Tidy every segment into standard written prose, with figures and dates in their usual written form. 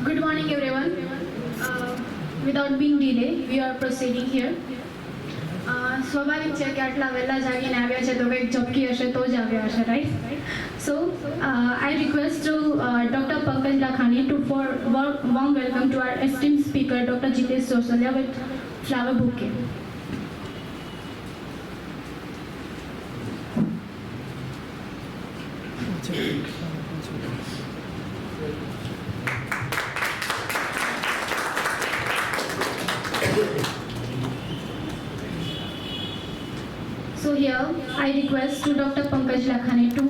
Good morning, everyone. Without being delayed, we are proceeding here. સ્વાભાવિક છે કે આટલા વહેલા જાગીને આવ્યા છે તો કંઈક ઝપકી હશે તો જ આવ્યા હશે, right? So I request to doctor Pankaj Lakhani to for warm welcome to our esteemed speaker, Dr. Jitesh Sosalia, with flower bouquet. So here, I request to Dr. Pankaj Lakhani to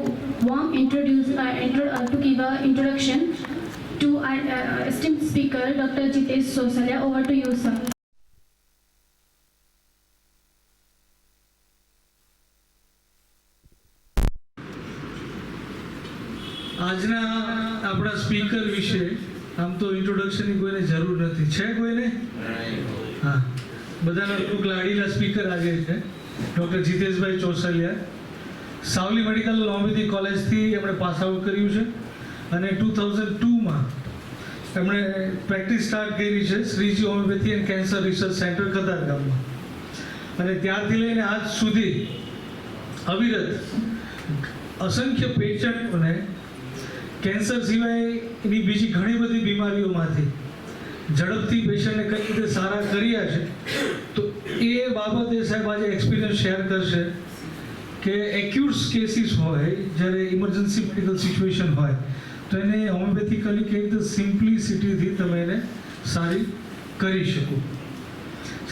to give an introduction to our esteemed speaker, Dr. Jitesh Sosalia. Over to you, sir. આજના આપણા speaker વિશે આમ તો ઇન્ટ્રોડક્શનની કોઈને જરૂર નથી, છે કોઈને? હા, બધાના ખૂબ લાડીલા સ્પીકર આજે છે doctor Jiteshbhai Chosaliya. Savli medical homeopathy કોલેજથી એમણે પાસ આઉટ કર્યું છે અને 2002માં એમણે પ્રેક્ટિસ સ્ટાર્ટ કરી છે Shreeji homeopathy and cancer research centre કતારગામમાં. અને ત્યારથી લઈને આજ સુધી અવિરત અસંખ્ય પેશન્ટોને કેન્સર સિવાયની બીજી ઘણી બધી બીમારીઓમાંથી ઝડપથી પેશન્ટને કઈ રીતે સારા કર્યા છે. તો એ બાબતે સાહેબ આજે એક્સપિરિયન્સ શેર કરશે કે એક્યુટ કેસીસ હોય, જ્યારે ઇમરજન્સી મેડિકલ સિચ્યુએશન હોય તો એને હોમિયોપેથિકલી કેવી રીતે સિમ્પ્લિસિટીથી તમે એને સારી કરી શકો.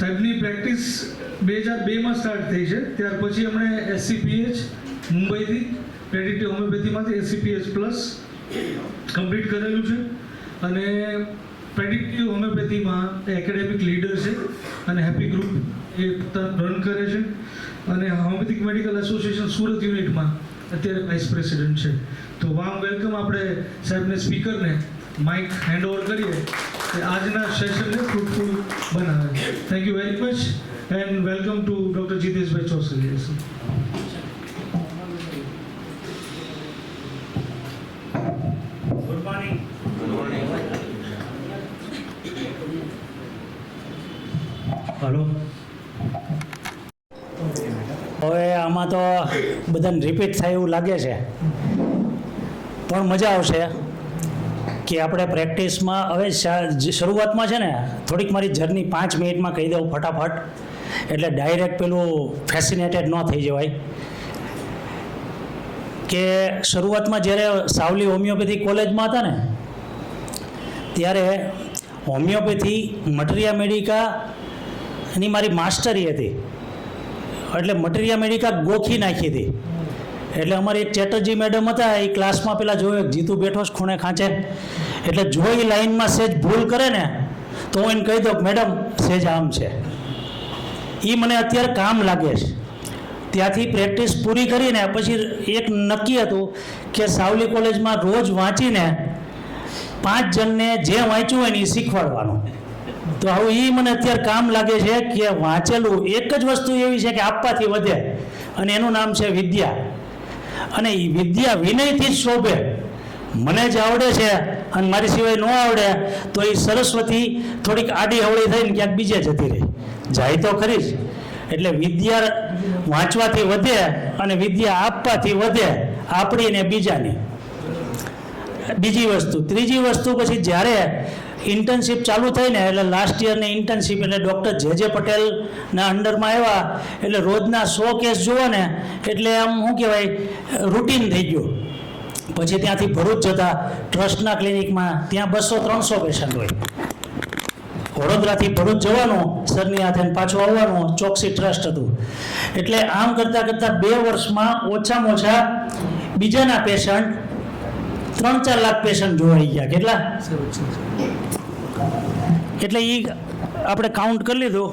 સાહેબની પ્રેક્ટિસ 2002માં સ્ટાર્ટ થઈ છે. ત્યાર પછી એમણે SCPH મુંબઈથી પ્રેડિક્ટિવ હોમિયોપેથીમાંથી SCPH પ્લસ કમ્પ્લીટ કરેલું છે અને પ્રેડિક્ટિવ હોમિયોપેથીમાં એકેડેમિક લીડર છે અને હેપી ગ્રુપ એ રન કરે છે અને હોમિયોપેથિક મેડિકલ એસોસિએશન સુરત યુનિટમાં અત્યારે વાઇસ પ્રેસિડેન્ટ છે. તો વાર્મ વેલકમ. આપણે સાહેબને સ્પીકરને માઇક હેન્ડ ઓવર કરીએ કે આજના સેશનને ફ્રૂટફુલ બનાવે. Thank you very much and welcome to doctor Jiteshbhai Chosaliya. Good morning. Hello. હવે આમાં તો બધાને રિપીટ થાય એવું લાગે છે, પણ મજા આવશે કે આપણે પ્રેક્ટિસમાં હવે શરૂઆતમાં છે ને થોડીક મારી જર્ની 5 મિનિટમાં કહી દઉં ફટાફટ, એટલે ડાયરેક્ટ પેલું ફેસિનેટેડ ન થઈ જવાય. કે શરૂઆતમાં જ્યારે સાવલી હોમિયોપેથી કોલેજમાં હતા ને ત્યારે હોમિયોપેથી મટીરિયા મેડિકા એની મારી માસ્ટરી હતી, એટલે મટીરિયા મેડિકા ગોખી નાખી હતી. એટલે અમારી એક ચેટર્જી મેડમ હતા, એ ક્લાસમાં પેલા જોયો જીતુ બેઠો છે ખૂણે ખાંચે, એટલે જો એ લાઈનમાં સેજ ભૂલ કરે ને તો હું એને કહી દઉં મેડમ સેજ આમ છે. એ મને અત્યારે કામ લાગે છે. ત્યાંથી પ્રેક્ટિસ પૂરી કરીને પછી એક નક્કી હતું કે સાવલી કોલેજમાં રોજ વાંચીને 5 જણને જે વાંચ્યું હોય ને એ શીખવાડવાનું. તો હવે એ મને અત્યારે કામ લાગે છે કે વાંચેલું એક જ વસ્તુ એવી છે કે આપવાથી વધે, અને એનું નામ છે વિદ્યા. અને એ વિદ્યા વિનયથી જ શોભે. મને જ આવડે છે અને મારી સિવાય ન આવડે તો એ સરસ્વતી થોડીક આડી હવળી થઈને ક્યાંક બીજે જતી રહી જાય તો ખરી જ. એટલે વિદ્યા વાંચવાથી વધે અને વિદ્યા આપવાથી વધે, આપણી ને બીજાની. બીજી વસ્તુ. ત્રીજી વસ્તુ પછી જ્યારે ઇન્ટર્નશીપ ચાલુ થઈ ને એટલે લાસ્ટ યરની ઇન્ટર્નશીપ એટલે ડૉક્ટર જે પટેલના અંડરમાં આવ્યા એટલે રોજના 100 કેસ જુઓ ને એટલે આમ શું કહેવાય રૂટીન થઈ ગયું. પછી ત્યાંથી ભરૂચ જતા ટ્રસ્ટના ક્લિનિકમાં ત્યાં 200-300 પેશન્ટ હોય. વડોદરાથી ભરૂચ જવાનું સરની હાથે પાછું આવવાનું, ચોકસી ટ્રસ્ટ હતું. એટલે આમ કરતાં કરતાં 2 વર્ષમાં ઓછામાં ઓછા બીજાના પેશન્ટ 3-4 લાખ પેશન્ટ જોવાઈ ગયા. કેટલા? એટલે એ આપણે કાઉન્ટ કરી લીધું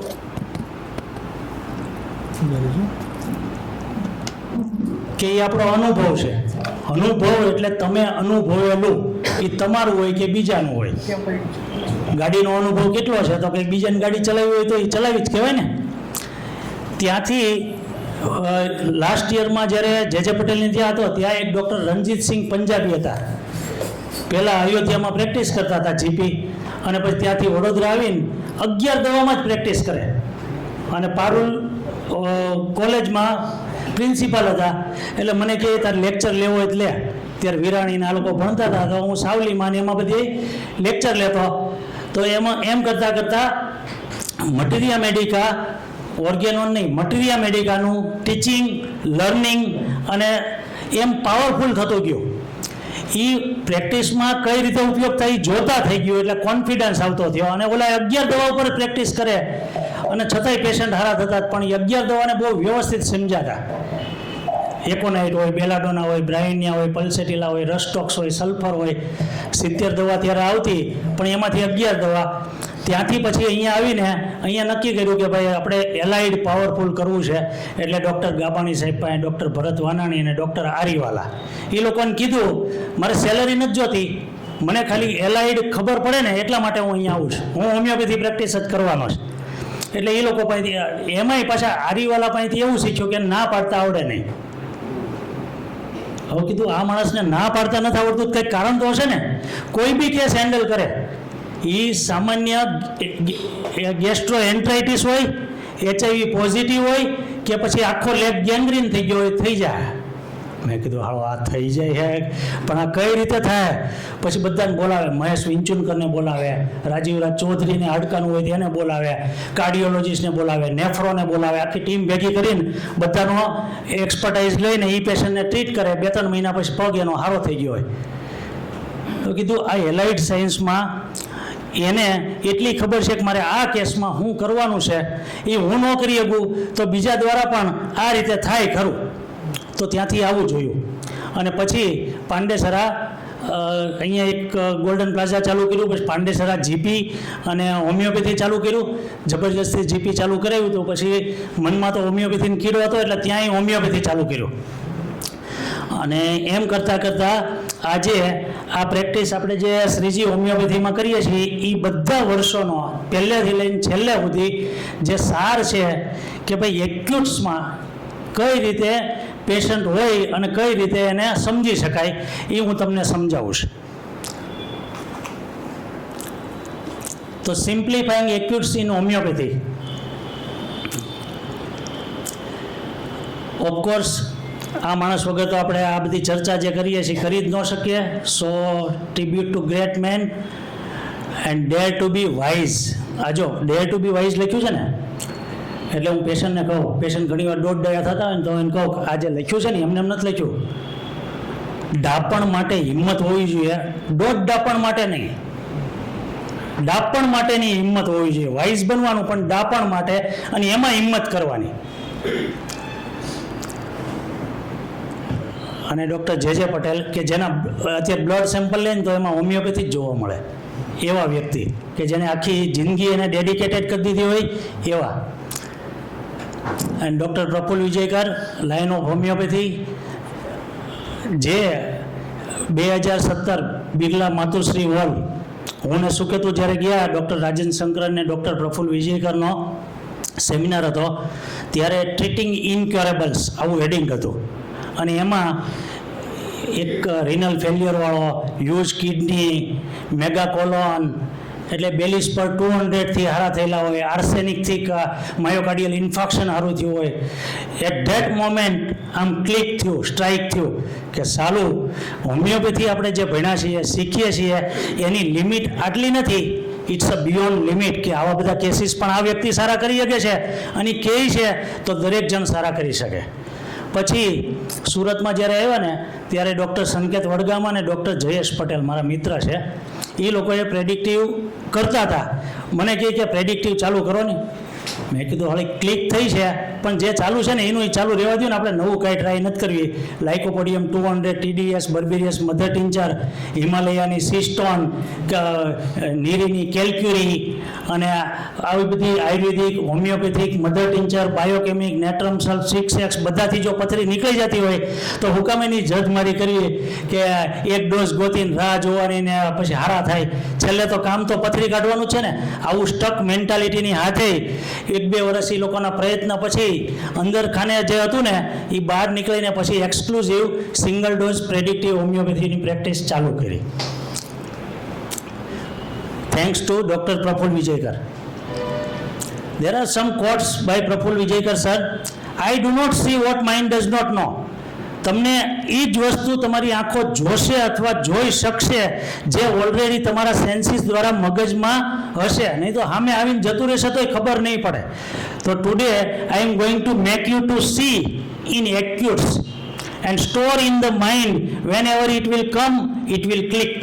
કે એ આપણો અનુભવ છે. અનુભવ એટલે તમે અનુભવેલું એ તમારું હોય કે બીજાનું હોય. ગાડીનો અનુભવ કેટલો છે તો કંઈક બીજાની ગાડી ચલાવી હોય તો એ ચલાવી જ કહેવાય ને. ત્યાંથી લાસ્ટ યરમાં જ્યારે જે પટેલની ત્યાં હતો ત્યાં એક ડૉક્ટર રણજીતસિંહ પંજાબી હતા. પહેલાં અયોધ્યામાં પ્રેક્ટિસ કરતા હતા જીપી, અને પછી ત્યાંથી વડોદરા આવીને 11 દવામાં જ પ્રેક્ટિસ કરે, અને પારુલ કોલેજમાં પ્રિન્સિપાલ હતા. એટલે મને કહે તારે લેક્ચર લેવો હોય લે. ત્યારે વિરાણીના લોકો ભણતા હતા તો હું સાવલીમાં એમાં બધી લેક્ચર લેતો. તો એમાં એમ કરતાં કરતાં મટીરિયા મેડિકા, ઓર્ગેનોન નહીં, મટીરિયા મેડિકાનું ટીચિંગ, લર્નિંગ અને એમ પાવરફુલ થતું ગયું. એ પ્રેક્ટિસમાં કઈ રીતે ઉપયોગ થાય જોતા થઈ ગયું એટલે કોન્ફિડન્સ આવતો થયો. અને ઓલા 11 દવા ઉપર પ્રેક્ટિસ કરે અને છતાંય પેશન્ટ હારા થતા, પણ 11 દવાને બહુ વ્યવસ્થિત સમજાતા. એકોનાઇટ હોય, બેલાડોના હોય, બ્રાઇનિયા હોય, પલ્સેટિલા હોય, રસ્ટોક્સ હોય, સલ્ફર હોય. 70 દવા ત્યારે આવતી, પણ એમાંથી 11 દવા. ત્યાંથી પછી અહીંયા આવીને અહીંયા નક્કી કર્યું કે ભાઈ આપણે એલાઇડ પાવરફુલ કરવું છે. એટલે ડૉક્ટર ગાબાણી સાહેબ પાસે, ડૉક્ટર ભરત વાનાણી અને ડૉક્ટર આરીવાલા એ લોકોને કીધું મારે સેલરી નથી જોતી, મને ખાલી એલાઇડ ખબર પડે ને એટલા માટે હું અહીંયા આવું છું, હું હોમિયોપેથી પ્રેક્ટિસ જ કરવાનો છે. એટલે એ લોકો પાસેથી એમાંય પાછા આરીવાલા પાસેથી એવું શીખ્યું કે ના પાડતા આવડે નહીં. હવે કીધું આ માણસને ના પાડતા નથી આવડતું, કંઈક કારણ તો હશે ને. કોઈ બી કેસ હેન્ડલ કરે, એ સામાન્ય ગેસ્ટ્રો એન્ટ્રાઇટિસ હોય, HIV પોઝિટિવ હોય કે પછી આખો લેગ ગેંગ્રીન થઈ ગયો હોય, થઈ જાય. મેં કીધું હાલો આ થઈ જાય હે, પણ આ કઈ રીતે થાય? પછી બધાને બોલાવે, મહેશ વિંચુનકરને બોલાવે, રાજીવરાજ ચૌધરીને હાડકાનું હોય તેને બોલાવે, કાર્ડિયોલોજીસ્ટને બોલાવે, નેફ્રોને બોલાવે. આખી ટીમ ભેગી કરીને બધાનો એક્સપર્ટાઇઝ લઈને એ પેશન્ટને ટ્રીટ કરે. 2-3 મહિના પછી પગ એનો સારો થઈ ગયો હોય. તો કીધું આ એલાઇડ સાયન્સમાં એને એટલી ખબર છે કે મારે આ કેસમાં શું કરવાનું છે, એ હું ન કરી શકું તો બીજા દ્વારા પણ આ રીતે થાય ખરું. તો ત્યાંથી આવવું જોયું. અને પછી પાંડેસરા અહીંયા એક ગોલ્ડન પ્લાઝા ચાલુ કર્યું, પછી પાંડેસરા જીપી અને હોમિયોપેથી ચાલુ કર્યું. જબરજસ્તી જીપી ચાલુ કરાવ્યું તો પછી મનમાં તો હોમિયોપેથીનો કીડો હતો એટલે ત્યાંય હોમિયોપેથી ચાલુ કર્યું. અને એમ કરતાં કરતાં આજે આ પ્રેક્ટિસ આપણે જે શ્રીજી હોમિયોપેથીમાં કરીએ છીએ એ બધા વર્ષોનો પહેલેથી લઈને છેલ્લે સુધી જે સાર છે કે ભાઈ એક્યુટ્સમાં કઈ રીતે પેશન્ટ હોય અને કઈ રીતે એને સમજી શકાય એ હું તમને સમજાવું છું. તો સિમ્પ્લિફાઈંગ એક્યુટ્સ ઇન હોમિયોપેથી. ઓફકોર્સ આ માણસ વગર તો આપણે આ બધી ચર્ચા જે કરીએ છીએ કરી જ ન શકીએ. So tribute to great man and dare to be wise. આ જો ડેર ટુ બી વાઇઝ લખ્યું છે ને, એટલે હું પેશન્ટને કહું, પેશન્ટ ઘણી વાર દોઢ ડાયા થતા હોય ને તો એને કહું આ જે લખ્યું છે ને એમને એમ નથી લખ્યું. ડાપણ માટે હિંમત હોવી જોઈએ, દોઢ ડાપણ માટે નહીં, ડાપણ માટેની હિંમત હોવી જોઈએ. વાઇઝ બનવાનું પણ ડાપણ માટે, અને એમાં હિંમત કરવાની. અને ડૉક્ટર જે પટેલ કે જેના અત્યારે બ્લડ સેમ્પલ લઈને તો એમાં હોમિયોપેથી જ જોવા મળે, એવા વ્યક્તિ કે જેને આખી જિંદગી એને ડેડિકેટેડ કરી દીધી હોય એવા. અને doctor Prafull Vijayakar, line of homeopathy, જે 2017 બિરલા માતુશ્રી હોલ, હું ને સુકેતુ જ્યારે ગયા, ડૉક્ટર રાજેન્દ્ર શંકર અને ડૉક્ટર પ્રફુલ્લ વિજયકરનો સેમિનાર હતો, ત્યારે ટ્રીટિંગ ઇનક્યોરેબલ્સ આવું હેડિંગ હતું. અને એમાં એક રિનલ ફેલ્યુરવાળો, હ્યુજ કિડની, મેગાકોલોન, એટલે બેલીસ પર 200થી હારા થયેલા હોય, આર્સેનિકથી માયોકાર્ડિયલ ઇન્ફાક્શન સારું થયું હોય, એટ ધેટ મોમેન્ટ આમ ક્લિક થયું, સ્ટ્રાઇક થયું કે સાલું હોમિયોપેથી આપણે જે ભણ્યા છીએ, શીખીએ છીએ, એની લિમિટ આટલી નથી, ઇટ્સ અ બિયોન્ડ લિમિટ, કે આવા બધા કેસીસ પણ આ વ્યક્તિ સારા કરી શકે છે અને કહે છે તો દરેક જણ સારા કરી શકે. પછી સુરતમાં જ્યારે આવ્યા ને ત્યારે ડૉક્ટર સંકેત વડગામા અને ડૉક્ટર જયેશ પટેલ મારા મિત્ર છે, એ લોકોએ પ્રેડિક્ટિવ કરતા હતા. મને કહે કે પ્રેડિક્ટિવ ચાલુ કરો ને. મેં કીધું હવે ક્લિક થઈ છે પણ જે ચાલુ છે ને એનું ચાલુ રહેવા દો ને, આપણે નવું કાંઈ ટ્રાય નથી કરવી. લાઇકોપોડિયમ 200, TDS, બર્બેરિયસ મધર ટિંચર, હિમાલયાની સિસ્ટોન, નીરીની કેલ્ક્યુરી અને આવી બધી આયુર્વેદિક, હોમિયોપેથિક, મધર ટિંચર, બાયોકેમિક, નેટ્રમ સલ્ફ 6X બધાથી જો પથરી નીકળી જતી હોય તો હુકામેની જદમારી કરવી કે એક ડોઝ ગોતીને રાહ જોવાની ને પછી હારા થાય. છેલ્લે તો કામ તો પથરી કાઢવાનું છે ને. આવું સ્ટક મેન્ટાલિટીની હાથે 1-2 વર્ષ એ લોકોના પ્રયત્ન પછી અંદર ખાને જે હતું ને એ બહાર નીકળીને પછી એક્સક્લુઝિવ સિંગલ ડોઝ પ્રેડિક્ટિવ હોમિયોપેથીની પ્રેક્ટિસ ચાલુ કરી. Thanks to doctor Prafull Vijayakar. There are some quotes by Praful Vijayakar sir. I do not see what mind does not know. તમને એ જ વસ્તુ તમારી આંખો જોશે અથવા જોઈ શકશે જે ઓલરેડી તમારા સેન્સીસ દ્વારા મગજમાં હશે, નહીં તો સામે આવીને જતું રહેશે તો ખબર નહીં પડે. તો today I am going to make you to see in acutes and store in the mind whenever it will come it will click.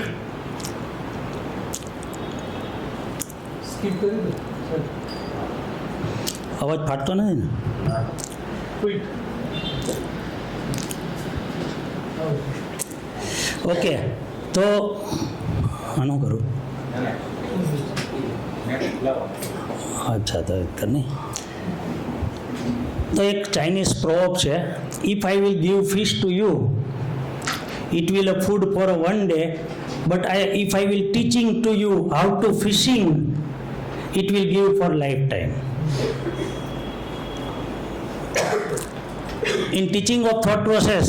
અવાજ ફાટતો નથી ને? ઓકે, તો આનું કરું. અચ્છા, તો નહીં. તો એક ચાઇનીઝ પ્રોવર્બ છે, if I will give fish to you it will a food for a one day, but if I will teaching to you how to fishing it will give for life time. In teaching of thought process,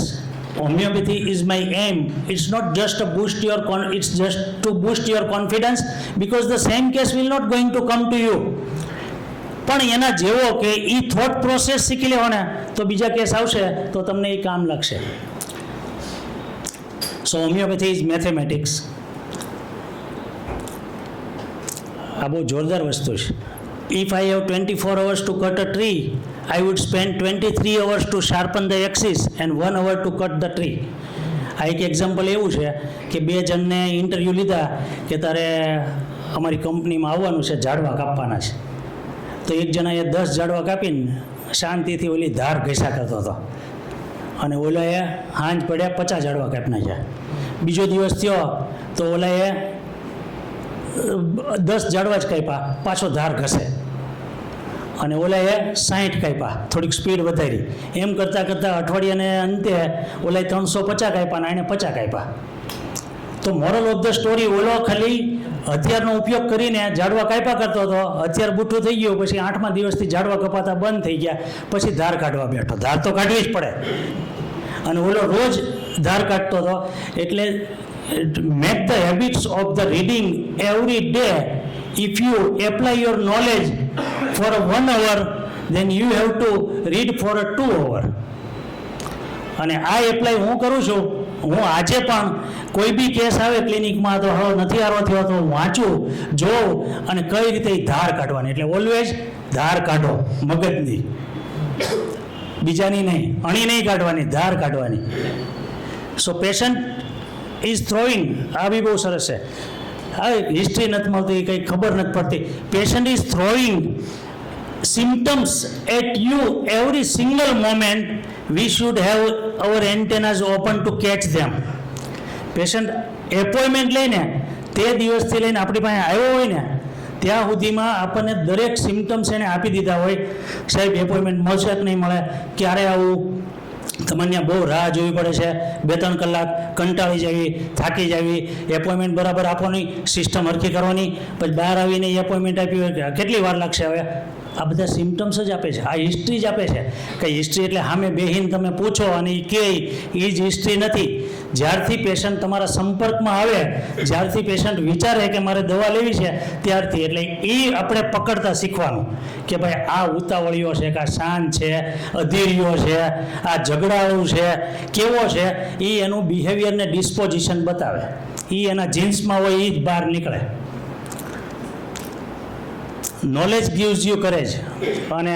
homeopathy is my aim. It's not just to boost your it's just to boost your confidence, because the same case will not going to come to you. પણ એના જેવો કે એ thought process શીખી લેવો ને તો બીજા case આવશે તો તમને એ કામ લાગશે. સો હોમિયોપેથી ઇઝ મેથેમેટિક્સ. આ બહુ જોરદાર વસ્તુ છે. If I have 24 hours to cut a tree, I would spend 23 hours to sharpen the axis and 1 hour to cut the tree. આ એક એક્ઝામ્પલ એવું છે કે 2 જણને ઇન્ટરવ્યૂ લીધા કે તારે અમારી કંપનીમાં આવવાનું છે, ઝાડવા કાપવાના છે. તો એક જણાએ 10 ઝાડવા કાપીને શાંતિથી ઓલી ધાર ઘસા કરતો હતો અને ઓલાએ હાંજ પડ્યા 50 ઝાડવા કાપી નાખ્યા. બીજો દિવસ થયો તો ઓલાએ 10 ઝાડવા જ કાપ્યા, પાછો ધાર ઘસે, અને ઓલાએ 60 કાપ્યા, થોડીક સ્પીડ વધારી. એમ કરતાં કરતાં અઠવાડિયાને અંતે ઓલાએ 350 કાપ્યા અને એને 50 કાપ્યા. તો મોરલ ઓફ ધ સ્ટોરી, ઓલો ખાલી હથિયારનો ઉપયોગ કરીને ઝાડવા કાપ્યા કરતો હતો, હથિયાર બુઠ્ઠું થઈ ગયું, પછી 8મા દિવસથી ઝાડવા કપાતા બંધ થઈ ગયા, પછી ધાર કાઢવા બેઠો. ધાર તો કાઢવી જ પડે, અને ઓલો રોજ ધાર કાઢતો હતો. એટલે make the habits of the reading every day. If you apply your knowledge for a 1 hour, then you have to read for a 2 hour. અને આ એપ્લાય હું કરું છું. હું આજે પણ કોઈ બી કેસ આવે ક્લિનિકમાં તો હવે નથી હારો થયો તો વાંચું, જોઉં અને કઈ રીતે ધાર કાઢવાની. એટલે ઓલવેઝ ધાર કાઢો મગજની, બીજાની નહીં, અણી નહીં કાઢવાની, ધાર કાઢવાની. સો પેશન્ટ ઇઝ થ્રોઈંગ, આ બી બહુ સરસ છે. હા, હિસ્ટ્રી નથી મળતી, કંઈ ખબર નથી પડતી. Patient is throwing symptoms at you every single moment. We should have our antennas open to catch them. Patient appointment લઈને તે દિવસથી લઈને આપણી પાસે આવ્યો હોય ને ત્યાં સુધીમાં આપણને દરેક સિમ્ટમ્સ એને આપી દીધા હોય. સાહેબ એપોઇન્ટમેન્ટ મળશે કે નહીં મળે, ક્યારે આવું, તમને બહુ રાહ જોવી પડે છે, 2-3 કલાક કંટાળી જવી, થાકી જવી, એપોઇન્ટમેન્ટ બરાબર આપવાની, સિસ્ટમ હરખી કરવાની, પછી બહાર આવીને એપોઇન્ટમેન્ટ આપી હોય કેટલી વાર લાગશે. હવે આ બધા સિમ્ટમ્સ જ આપે છે, આ હિસ્ટ્રી જ આપે છે. કે હિસ્ટ્રી એટલે સામે બેહીને તમે પૂછો અને એ કહે એ જ હિસ્ટ્રી નથી. જ્યારથી પેશન્ટ તમારા સંપર્કમાં આવે, જ્યારથી પેશન્ટ વિચારે કે મારે દવા લેવી છે ત્યારથી, એટલે એ આપણે પકડતા શીખવાનું કે ભાઈ આ ઉતાવળીઓ છે કે આ શાંત છે, અધીરિયો છે, આ ઝઘડાળું છે, કેવો છે, એ એનું બિહેવિયર ને ડિસ્પોઝિશન બતાવે. એ એના જીન્સમાં હોય એ જ બહાર નીકળે. નોલેજ ગિવ્સ યુ કરેજ, અને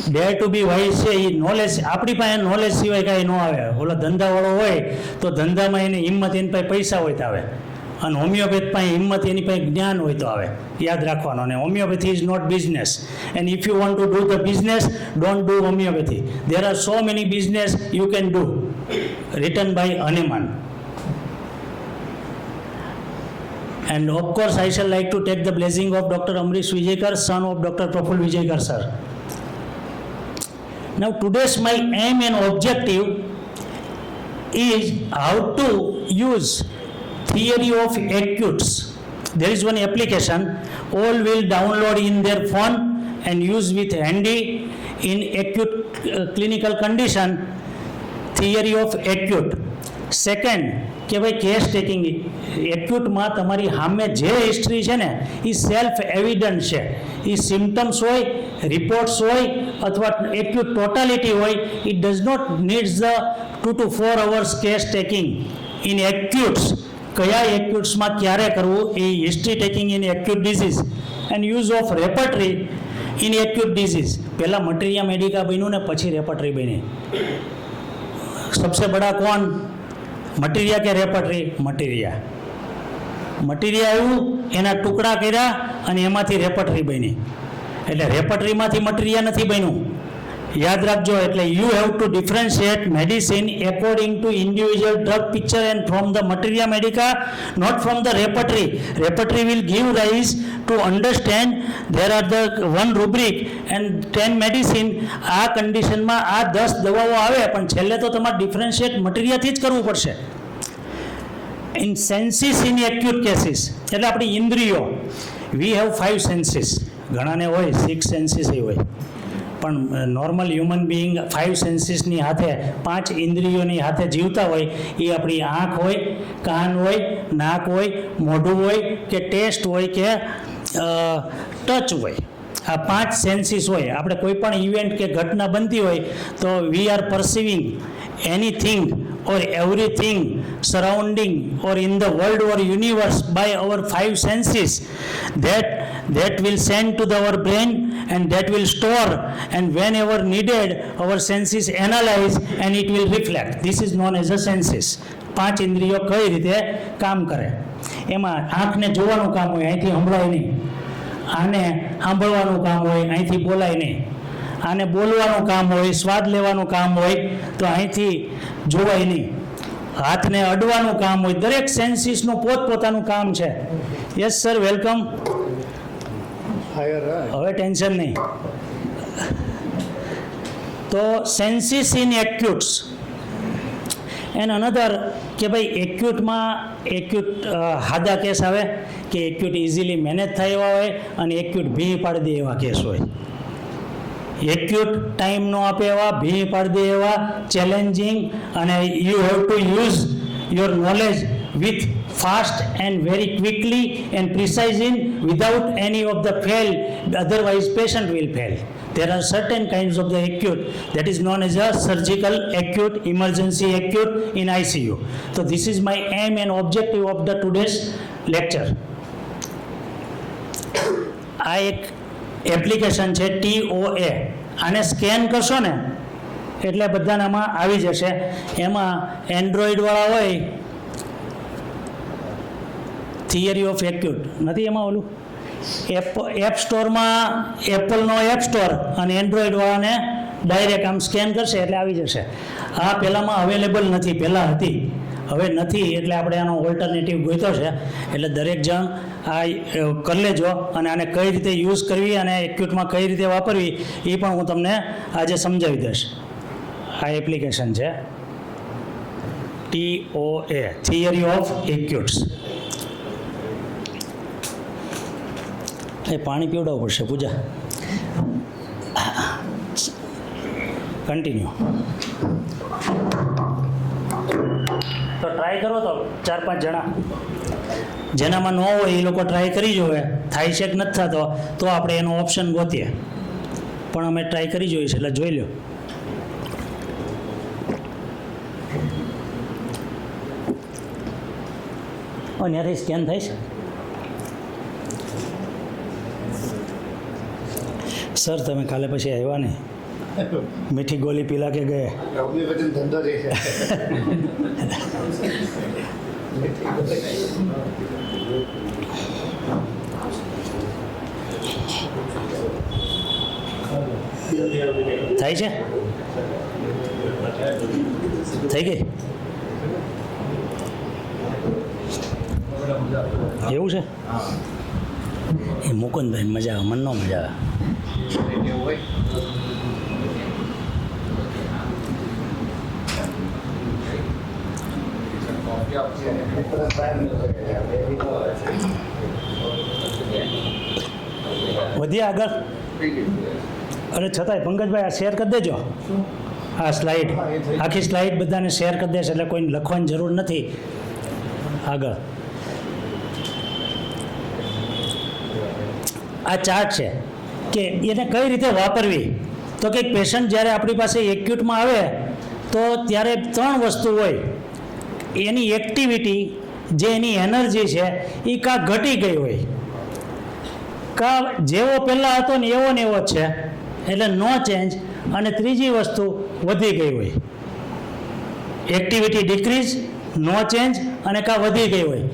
ડેર ટુ બી વાઇઝ છે એ નોલેજ. આપણી પાસે નોલેજ સિવાય કાંઈ ન આવે. ઓલો ધંધાવાળો હોય તો ધંધામાં એની હિંમત, એની પાસે પૈસા હોય તો આવે, અને હોમિયોપેથ પાસે હિંમત, એની પાસે જ્ઞાન હોય તો આવે. યાદ રાખવાનું. અને homeopathy is not business, and if you want to do the business, don't do homeopathy. There are so many business you can do. Written by Hahnemann. And of course, I shall like to take the blessing of Dr. Amrish Vijayakar, son of Dr. Praful Vijayakar, sir. Now, today's my aim and objective is how to use theory of acutes. There is one application, all will download in their phone and use with handy in acute clinical condition, theory of acute. Second, કે ભાઈ case taking. એક્યુટમાં તમારી સામે જે history છે ને એ self એવિડન્ટ છે. એ symptoms હોય, reports હોય, અથવા એક્યુટ ટોટાલિટી હોય. It does not needs the 2 to 4 hours case taking in acutes. કયા એક્યુટ્સમાં ક્યારે કરવું એ history taking in acute disease and use of repertory in acute disease. પહેલાં મટીરિયા મેડિકા બન્યું ને પછી રેપર્ટરી બની. સબસે બડા કોણ? મટીરિયા કે રેપર્ટરી? મટીરિયા. મટીરિયા આવ્યું, એના ટુકડા કર્યા અને એમાંથી રેપર્ટરી બની. એટલે રેપર્ટરીમાંથી મટીરિયા નથી બન્યું. યાદ રાખજો. એટલે you have to differentiate medicine according to individual drug picture and from the materia medica, not from the repertory. Repertory will give rise to understand there are the 1 rubric and 10 medicine. આ કન્ડિશનમાં આ 10 દવાઓ આવે, પણ છેલ્લે તો તમારે differentiate મટીરિયાથી જ કરવું પડશે. In senses in acute cases, એટલે આપણી ઇન્દ્રિયો. We have 5 senses. ઘણાને હોય 6 સેન્સીસ હોય, પણ નોર્મલ હ્યુમન બિઈંગ 5 સેન્સીસની હાથે, 5 ઇન્દ્રિયોની હાથે જીવતા હોય. એ આપણી આંખ હોય, કાન હોય, નાક હોય, મોઢું હોય, કે ટેસ્ટ હોય, કે ટચ હોય. આ 5 સેન્સીસ હોય. આપણે કોઈ પણ ઇવેન્ટ કે ઘટના બનતી હોય તો we are perceiving anything or everything surrounding or in the world or universe by our 5 senses. That will send to our brain and that will store, and whenever needed our senses analyze and it will reflect. This is known as a senses. 5 ઇન્દ્રિયો કઈ રીતે કામ કરે. એમાં આંખને જોવાનું કામ હોય, અહીંથી સંભળાય નહીં. આને સાંભળવાનું કામ હોય, અહીંથી બોલાય નહીં. આને બોલવાનું કામ હોય, સ્વાદ લેવાનું કામ હોય, તો અહીંથી જોવાય નહીં. હાથને અડવાનું કામ હોય. દરેક સેન્સીસનું પોતપોતાનું કામ છે. Yes sir, welcome. હવે ટેન્શન નહીં. તો senses in acutes and another, કે ભાઈ એક્યુટમાં એક્યુટ હાદા કેસ આવે, કે એક્યુટ ઇઝીલી મેનેજ થાય એવા હોય, અને એક્યુટ ભી પાડી દે એવા કેસ હોય. એક્યુટ ટાઈમ નો આપે એવા, ભી પાડી દે એવા, ચેલેન્જિંગ. અને you have to use your knowledge with fast and very quickly and precision without any of the fail, otherwise patient will fail. There are certain kinds of the acute that is known as a surgical acute, emergency acute in ICU. So this is my aim and objective of the today's lecture. આ એક application છે TOA. આને scan કરશો ને એટલે બધાનામાં આવી જશે. એમાં એન્ડ્રોઈડવાળા હોય, થિયરી ઓફ એક્યુટ નથી, એમાં ઓલું એપ સ્ટોરમાં એપલનો એપ સ્ટોર, અને એન્ડ્રોઈડવાળાને ડાયરેક્ટ આમ સ્કેન કરશે એટલે આવી જશે. આ પહેલાંમાં અવેલેબલ નથી, પહેલાં હતી, હવે નથી. એટલે આપણે આનો ઓલ્ટરનેટિવ ગોત્યો છે. એટલે દરેક જણ આ કરી લેજો, અને આને કઈ રીતે યુઝ કરવી અને એક્યુટમાં કઈ રીતે વાપરવી એ પણ હું તમને આજે સમજાવી દઈશ. આ એપ્લિકેશન છે TOA, થિયરી ઓફ એક્યુટ્સ. એ પાણી પીવડાવવું પડશે પૂજા. કન્ટિન્યુ. તો ટ્રાય કરો તો 4-5 જણા જેનામાં ન હોય એ લોકો ટ્રાય કરી જોવે, થાય છે કે નથી થતો તો આપણે એનો ઓપ્શન ગોતીએ, પણ અમે ટ્રાય કરી જોઈશું એટલે જોઈ લો. ત્યાંથી સ્કેન થાય છે. સર તમે કાલે પછી આવ્યા ને, મીઠી ગોળી પીલા કે ગયા? ધંધો છે. થાય છે? થઈ ગઈ? એવું છે? એ મુકુંદભાઈ મજા આવે, મનનો મજા આવે. વધીએ આગળ. અને છતાંય પંકજભાઈ આ શેર કરી દેજો, આ સ્લાઇડ આખી સ્લાઇડ બધાને શેર કરી દેશે એટલે કોઈને લખવાની જરૂર નથી. આગળ આ ચાર્ટ છે કે એને કઈ રીતે વાપરવી. તો કે પેશન્ટ જ્યારે આપણી પાસે એક્યુટમાં આવે તો ત્યારે 3 વસ્તુ હોય. એની એક્ટિવિટી, જે એની એનર્જી છે એ કાં ઘટી ગઈ હોય, કાં જેવો પહેલાં હતો ને એવો જ છે એટલે નો ચેન્જ, અને ત્રીજી વસ્તુ વધી ગઈ હોય. એક્ટિવિટી ડિક્રીઝ, નો ચેન્જ, અને કાં વધી ગઈ હોય.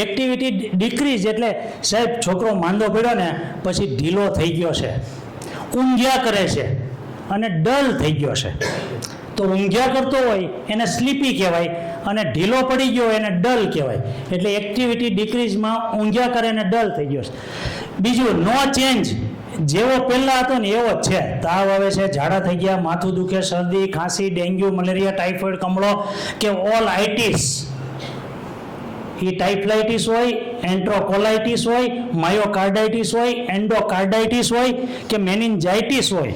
એક્ટિવિટી ડિક્રીઝ એટલે સાહેબ છોકરો માંદો પડ્યો ને પછી ઢીલો થઈ ગયો છે, ઊંઘ્યા કરે છે અને ડલ થઈ ગયો છે. તો ઊંઘ્યા કરતો હોય એને સ્લીપી કહેવાય, અને ઢીલો પડી ગયો એને ડલ કહેવાય. એટલે એક્ટિવિટી ડિક્રીઝમાં ઊંઘ્યા કરે અને ડલ થઈ ગયો છે. બીજું નો ચેન્જ, જેવો પહેલાં હતો ને એવો જ છે. તાવ આવે છે, ઝાડા થઈ ગયા, માથું દુખે, શરદી, ખાંસી, ડેન્ગ્યુ, મલેરિયા, ટાઇફોઇડ, કમળો કે ઓલ આઇટીસ, એ ટાઇફલાઇટીસ હોય, એન્ટ્રોકોલાઇટીસ હોય, માયોકાર્ડાઇટીસ હોય, એન્ડોકાર્ડાઇટીસ હોય કે મેનિન્જાઇટીસ હોય,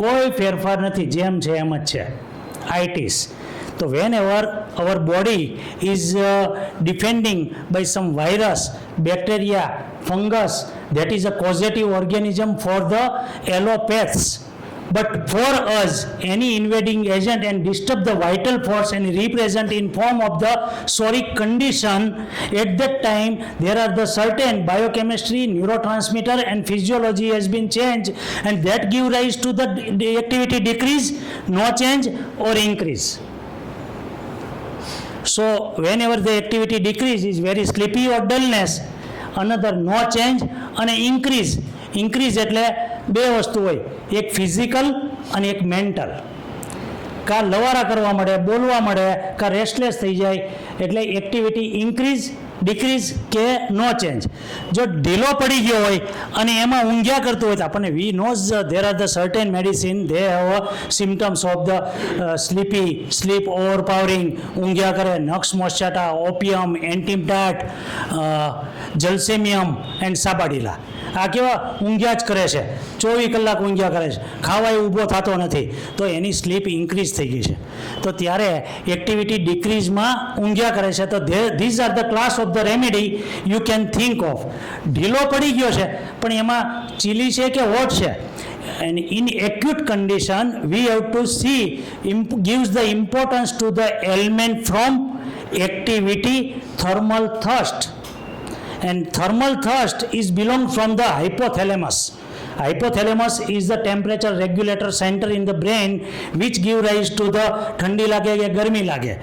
કોઈ ફેરફાર નથી, જેમ છે એમ જ છે આઇટીસ. તો whenever our body is defending by some virus, bacteria, fungus, that is a causative organism for the allopaths. But for us, any invading agent and disturb the vital force and represent in form of the psoric condition, at that time there are the certain biochemistry, neurotransmitter and physiology has been changed, and that give rise to the activity decrease, no change or increase. So whenever the activity decrease is very sleepy or dullness, another no change અને increase એટલે 2 વસ્તુ હોય, એક physical અને એક mental. કાં લવારા કરવા મળે, બોલવા મળે, કાં રેસ્ટલેસ થઈ જાય, એટલે એક્ટિવિટી ઇન્ક્રીઝ, ડિક્રીઝ કે નો ચેન્જ. જો ઢીલો પડી ગયો હોય અને એમાં ઊંઘ્યા કરતું હોય તો આપણને we knows there are the certain medicine, they have symptoms of the sleep overpowering, ઊંઘ્યા કરે, નક્સ મોસ્ચાટા, ઓપિયમ, એન્ટીમટાટ, જલસેમિયમ એન્ડ સાબાડીલા. આ કેવા ઊંઘ્યા જ કરે છે, 24 કલાક ઊંઘ્યા કરે છે, ખાવાય ઊભો થતો નથી, તો એની સ્લીપ ઇન્ક્રીઝ થઈ ગઈ છે. તો ત્યારે એક્ટિવિટી ડિક્રીઝમાં ઊંઘ્યા કરે છે. તો these are the class of the remedy you can think of. ઢીલો પડી ગયો છે પણ એમાં ચીલી છે કે હોટ છે. And in acute condition we have to see, gives the importance to the ailment from activity, thermal thirst. And thermal thirst is belong from the hypothalamus. Hypothalamus is the temperature regulator center in the brain which give rise to the ठंडी लागे या गर्मी लागे.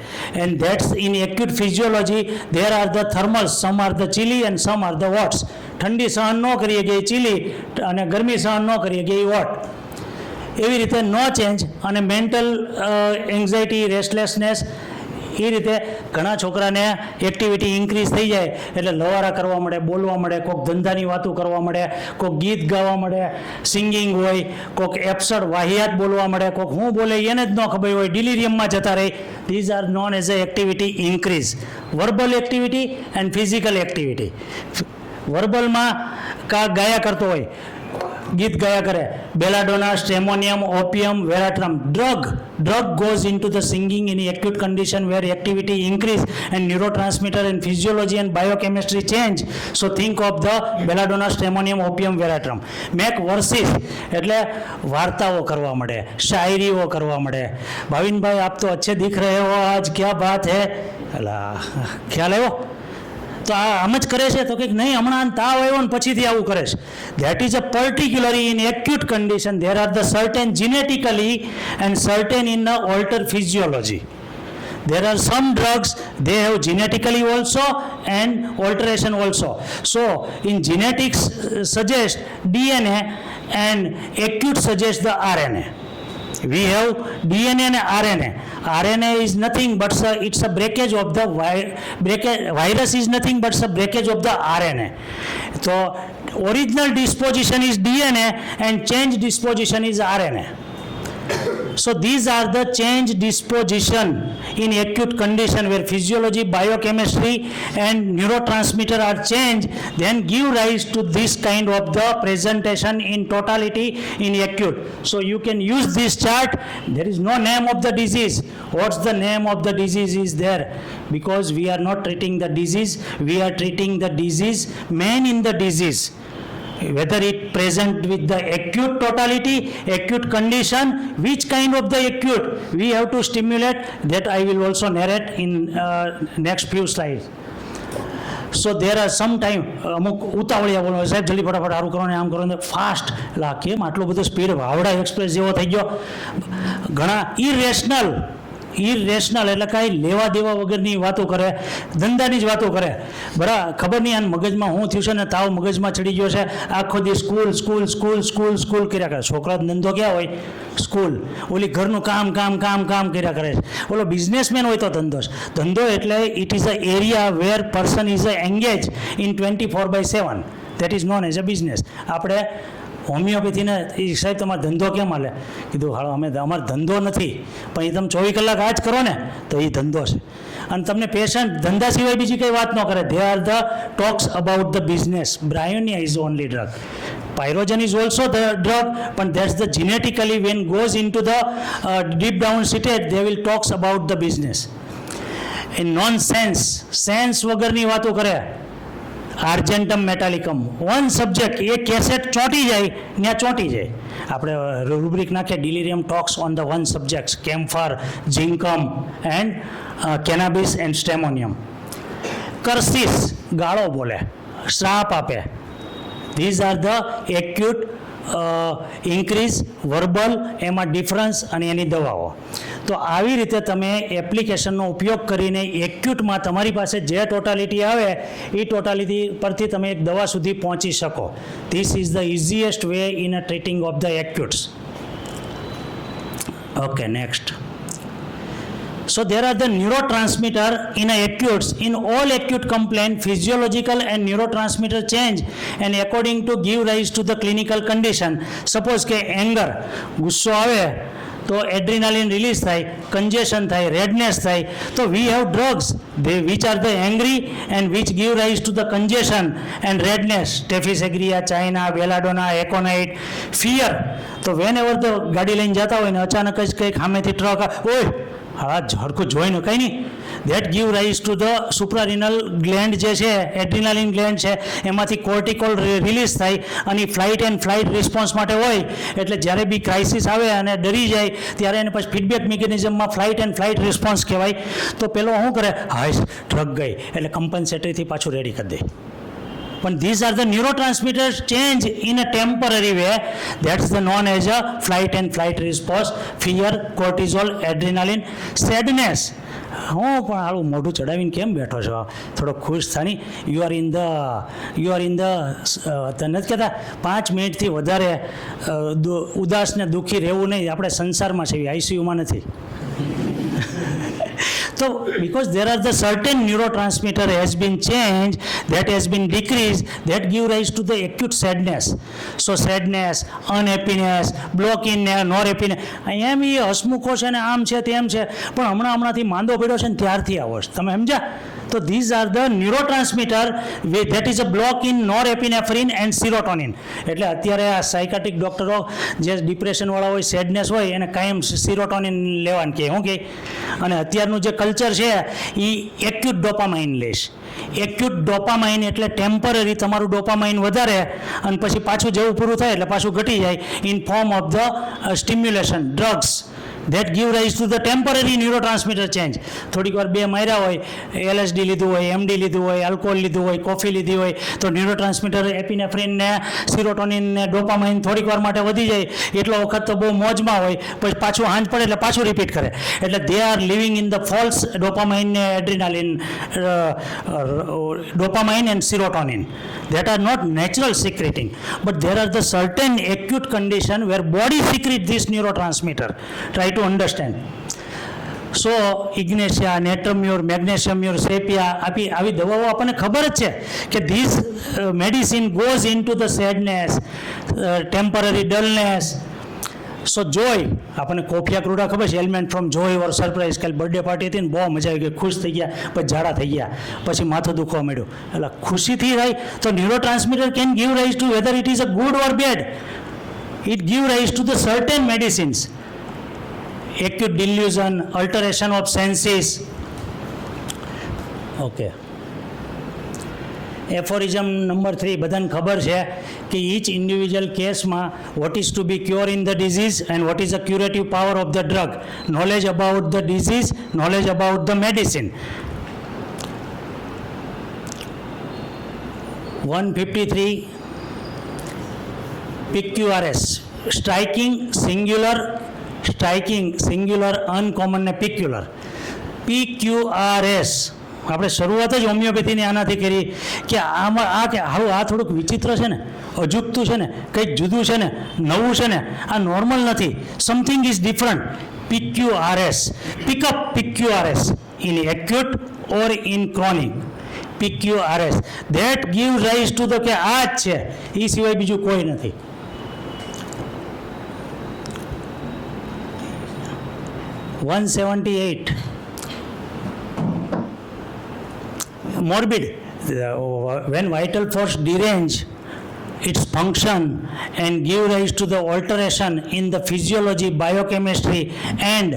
And that's in acute physiology there are the thermals, some are the chilly and some are the hots. ठंडी सहन न करिए गई chilly અને ગરમી सहन ન करिए गई hot. એવી રીતે નો ચેન્જ અને મેન્ટલ એન્ઝાઇટી, રેસ્ટલેસનેસ, એ રીતે ઘણા છોકરાને એક્ટિવિટી ઇન્ક્રીઝ થઈ જાય એટલે લવારા કરવા મળે, બોલવા મળે, કોઈક ધંધાની વાતો કરવા મળે, કોઈક ગીત ગાવા મળે, સિંગિંગ હોય, કોઈક એબ્સર્ડ વાહિયાત બોલવા મળે, કોઈક હું બોલે એને જ ન ખબર હોય, ડિલિરિયમમાં જતા રહે. These are known as a activity increase. Verbal activity and physical activity. વર્બલમાં કાં ગાયા કરતો હોય, ગીત ગાયા કરે, બેલાડોના, સ્ટ્રેમોનિયમ, ઓપિયમ, વેરાટ્રમ. Drug goes into the singing in acute condition where activity increase and neurotransmitter and physiology and biochemistry change. So think of the belladonna, stramonium, opium, veratrum. Make verses એટલે વાર્તાઓ કરવા મળે, શાયરીઓ કરવા મળે. ભાવિનભાઈ આપ તો अच्छे दिख रहे हो आज, क्या बात है? અલા ખ્યાલ આવ્યો? તો આ આમ જ કરે છે તો કંઈક નહીં, હમણાં તાવ આવ્યો ને પછીથી આવું કરે છે. That is a particularly in acute condition there are the certain genetically and certain in the alter physiology. There are some drugs, they have genetically also and alteration also. So, in genetics suggest DNA and acute suggests the RNA. We have DNA and RNA. RNA is nothing but it's a breakage of the virus is nothing but a breakage of the RNA. So, original disposition is DNA and change disposition is RNA. So these are the change disposition in acute condition where physiology, biochemistry and neurotransmitter are changed, then give rise to this kind of the presentation in totality in acute. So you can use this chart. There is no name of the disease. What's the name of the disease is there? Because we are not treating the disease, we are treating the disease, man in the disease. Whether it present with the acute totality, acute condition, which kind of the acute, we have to stimulate. That I will also narrate in next few slides. So there are some time અમુક ઉતાવળિયા બોલો સાહેબ જલ્દી ફટાફટ સારું કરો ને આમ કરો ને ફાસ્ટ. લા કેમ આટલો બધો સ્પીડ? હાવડા એક્સપ્રેસ જેવો થઈ ગયો. ઘણા ઇરેશનલ એટલે કાંઈ લેવા દેવા વગરની વાતો કરે, ધંધાની જ વાતો કરે. બરાબર, ખબર નહીં આને મગજમાં શું થયું છે ને તાવ મગજમાં ચડી ગયો છે. આખો દી સ્કૂલ કર્યા કરે. છોકરાનો ધંધો ક્યાં હોય? સ્કૂલ. ઓલી ઘરનું કામ કર્યા કરે છે. ઓલો બિઝનેસમેન હોય તો ધંધો એટલે it is a area where person is a engage in 24/7. That is known as a business. આપણે હોમિયોપેથીને એ સાહેબ તમારો ધંધો કેમ હાલે? કીધું હાલો અમારો ધંધો નથી, પણ એ તમે 24 કલાક આ જ કરો ને તો એ ધંધો છે. અને તમને પેશન્ટ ધંધા સિવાય બીજી કંઈ વાત ન કરે. They are the talks about the business. Bryonia is only drug. Pyrogen is also the drug, but that's the genetically when goes into the deep down state, they will talks about the business. In nonsense, sense વગરની વાતો કરે. Argentum metallicum one subject, એ cassette ચોંટી જાય ત્યાં ચોંટી જાય. આપણે રૂબ્રિક નાખીએ delirium talks on the one subjects, camphor, zincum and cannabis and stramonium. Curses, ગાળો બોલે, શ્રાપ આપે. These are the acute increase verbal, એમાં ડિફરન્સ અને એની દવાઓ. તો આવી રીતે તમે એપ્લિકેશનનો ઉપયોગ કરીને એક્યુટમાં તમારી પાસે જે ટોટાલિટી આવે એ ટોટાલિટી પરથી તમે એક દવા સુધી પહોંચી શકો. This is the easiest way in a treating of the acutes. Okay, next. So there are the neurotransmitter in acutes. In all acute complaint, physiological and neurotransmitter change and according to give rise to the clinical condition. Suppose કે anger, ગુસ્સો આવે તો adrenaline release થાય, congestion થાય, redness થાય. તો we have drugs which are the angry and which give rise to the congestion and redness. Staphisagria, china, belladonna, aconite. Fear, તો whenever તો ગાડી લઈને જતા હોય ને અચાનક જ કંઈક સામેથી ટ્રક, ઓય હા ઝડકું જોઈને કંઈ નહીં. That give rise to the suprarenal gland જે છે, એડ્રીનાલિન ગ્લેન્ડ છે, એમાંથી કોર્ટિકોલ રિલીઝ થાય અને ફ્લાઇટ એન્ડ ફ્લાઇટ રિસ્પોન્સ માટે હોય. એટલે જ્યારે બી ક્રાઇસિસ આવે અને ડરી જાય ત્યારે એને પછી ફીડબેક મિકેનિઝમમાં ફ્લાઇટ એન્ડ ફ્લાઇટ રિસ્પોન્સ કહેવાય. તો પેલો શું કરે? હાઈસ ટ્રક ગઈ એટલે કમ્પન્સેટરીથી પાછું રેડી કરી દે. પણ these are the neurotransmitters change in a temporary way. That's the known as a flight and flight response. Fear, cortisol, adrenaline, sadness. હું પણ હાલું મોઢું ચડાવીને કેમ બેઠો છો? થોડો ખુશ થાની. યુ આર ઇન ધ તને નથી કહેતા 5 મિનિટથી વધારે ઉદાસ ને દુઃખી રહેવું નહીં. આપણે સંસારમાં છે, આઈસીયુમાં નથી. So because there are the certain neurotransmitter has been changed, that has been decreased, that give rise to the acute sadness. So sadness, unhappiness, block in norepinephrine. એમ એ હસમુખો છે ને આમ છે તેમ છે, પણ હમણાંથી માંદો પડ્યો છે ને ત્યારથી આવો છે. તમે સમજ્યા? તો these are the neurotransmitter that is a block in norepinephrine and serotonin. એટલે અત્યારે આ સાયકાટ્રિક ડૉક્ટરો જે ડિપ્રેશનવાળા હોય, સેડનેસ હોય, એને કાયમ સિરોટોનિન લેવાનું કહે, શું કહે? અને અત્યારનું જે કલ્ચર છે એ એક્યુટ ડોપામાઇન લેશ. એક્યુટ ડોપામાઇન એટલે ટેમ્પરરી તમારું ડોપામાઇન વધારે અને પછી પાછું જેવું પૂરું થાય એટલે પાછું ઘટી જાય in form of the stimulation drugs that give rise to the temporary neurotransmitter change. થોડીક વાર બે માર્યા હોય, LSD લીધું હોય, MD લીધું હોય, આલ્કોહોલ લીધું હોય, કોફી લીધી હોય, તો ન્યુરોટ્રાન્સમીટર એપિનેફ્રિન ને સિરોટોનિન ને ડોપામાઇન થોડીક વાર માટે વધી જાય. એટલો વખત તો બહુ મોજમાં હોય, પછી પાછું હાંજ પડે એટલે પાછું રિપીટ કરે. એટલે they are living in the false dopamine ને adrenaline, dopamine and serotonin that are not natural secreting, but there are the certain acute condition where body secrete this neurotransmitter. Try to understand. So ignatia, natriumur, magnesiumur, sepia, આવી દવાઓ આપણને ખબર જ છે કે this medicine goes into the sadness, temporary dullness. So joy, આપણને coffea cruda ખબર છે, ailment from joy or surprise. કાલે બર્થડે પાર્ટી હતી ને બહુ મજા આવી ગઈ, ખુશ થઈ ગયા, પછી ઝાડા થઈ ગયા, પછી માથું દુખવા માંડ્યું. એટલે ખુશીથી થાય તો neurotransmitter can give rise two weather it is a good or bad. It give rise to the certain medicines. acute delusion, alteration of senses. Okay. Aphorism number 3, બધાને ખબર છે કે each individual કેસમાં what is to be cure in the disease and what is the curative power of the drug. Knowledge about the disease, knowledge about the medicine. 153 PQRS, striking, singular, uncommon ને peculiar. PQRS આપણે શરૂઆત જ હોમિયોપેથીની આનાથી કરી કે આમાં આ થોડુંક વિચિત્ર છે ને, અજુગતું છે ને, કંઈક જુદું છે ને, નવું છે ને, આ નોર્મલ નથી. Something is different. PQRS, pick up PQRS in acute or in chronic. PQRS that gives rise to the કે આ જ છે, એ સિવાય બીજું કોઈ નથી. (178) morbid, when vital force derange its function and give rise to the alteration in the physiology, biochemistry and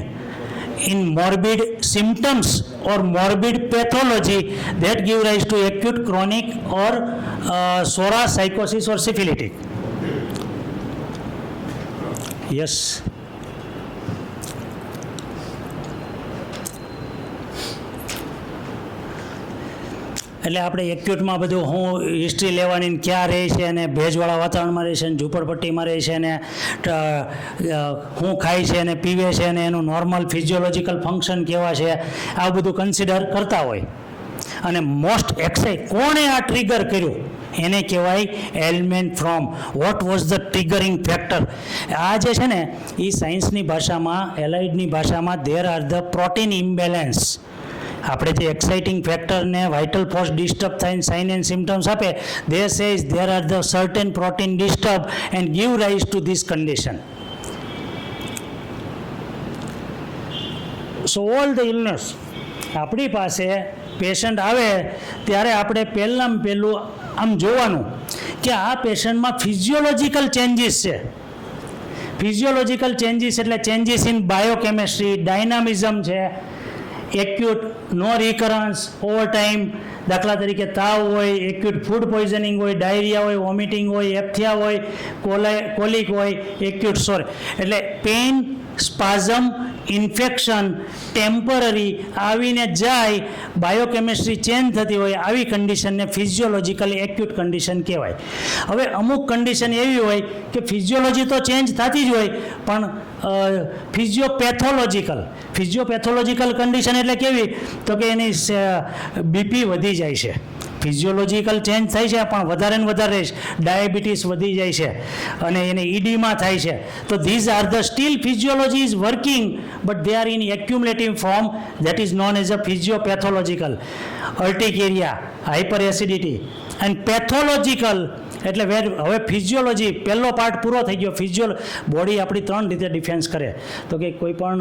in morbid symptoms or morbid pathology that give rise to acute, chronic or SORA, psychosis or syphilitic. Yes. એટલે આપણે એક્યુટમાં બધું હું history લેવાની, ક્યાં રહે છે અને ભેજવાળા વાતાવરણમાં રહે છે અને ઝૂંપડપટ્ટીમાં રહે છે અને શું ખાય છે અને પીવે છે અને એનું નોર્મલ ફિઝિયોલોજીકલ ફંક્શન કેવા છે, આ બધું કન્સિડર કરતા હોય. અને મોસ્ટ એક્સાઇટ કોણે આ ટ્રિગર કર્યું એને કહેવાય ailment from. What was the triggering factor. આ જે છે ને એ સાયન્સની ભાષામાં, એલાઇડની ભાષામાં there are the protein imbalance. આપણે જે એક્સાઇટિંગ ફેક્ટરને વાઇટલ ફોર્સ ડિસ્ટર્બ થઈને સાઇન એન્ડ સિમ્ટમ્સ આપે, they says there are the certain protein disturb and give rise to this condition. So all the illness, આપણી પાસે પેશન્ટ આવે ત્યારે આપણે પહેલું આમ જોવાનું કે આ પેશન્ટમાં ફિઝિયોલોજીકલ ચેન્જીસ છે. ફિઝિયોલોજીકલ ચેન્જીસ એટલે ચેન્જીસ ઇન બાયોકેમિસ્ટ્રી, ડાયનામિઝમ છે, એક્યુટ, નો રિકરન્સ, ઓવર ટાઈમ. દાખલા તરીકે તાવ હોય, એક્યુટ ફૂડ પોઈઝનિંગ હોય, ડાયરિયા હોય, વોમિટિંગ હોય, એપ્થિયા હોય, કોલિક હોય, એક્યુટ સોરે એટલે પેઇન, સ્પાઝમ, ઇન્ફેક્શન, ટેમ્પરરી આવીને જાય, બાયોકેમિસ્ટ્રી ચેન્જ થતી હોય, આવી કન્ડિશનને ફિઝિયોલોજીકલ એક્યુટ કન્ડિશન કહેવાય. હવે અમુક કન્ડિશન એવી હોય કે ફિઝિયોલોજી તો ચેન્જ થતી જ હોય પણ ફિઝિયોપેથોલોજીકલ કન્ડિશન એટલે કેવી, તો કે એની બીપી વધી જાય છે. ફિઝિયોલોજીકલ ચેન્જ થાય છે પણ વધારે ને વધારે ડાયાબિટીસ વધી જાય છે અને એને ઈડીમાં થાય છે. તો these are the still physiology is working but they are in accumulative form that is known as a physiopathological. Urticaria, hyper acidity. And pathological એટલે હવે ફિઝિયોલોજી પહેલો પાર્ટ પૂરો થઈ ગયો. બોડી આપણી 3 રીતે ડિફેન્સ કરે. તો કે કોઈ પણ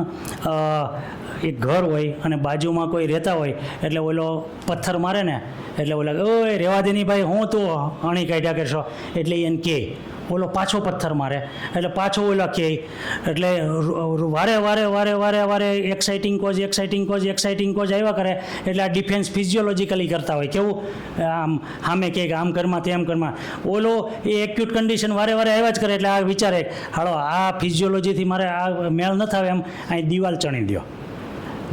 એક ઘર હોય અને બાજુમાં કોઈ રહેતા હોય એટલે ઓલો પથ્થર મારે ને એટલે ઓલા ઓય રહેવા દે નહીં ભાઈ, હું તો અણી કાઢ્યા કરશો, એટલે એને કહે. ઓલો પાછો પથ્થર મારે એટલે પાછો ઓલા કહે. એટલે વારે એક્સાઇટિંગ કોઝ આવ્યા કરે. એટલે આ ડિફેન્સ ફિઝિયોલોજીકલી કરતા હોય. કેવું આમ સામે કહે કે આમ કરમાં તેમ કરમાં. ઓલો એ એક્યુટ કન્ડિશન વારે આવ્યા જ કરે. એટલે આ વિચારે હાલો આ ફિઝિયોલોજીથી મારે આ મેળ ન થાય, એમ અહીં દિવાલ ચણી દો.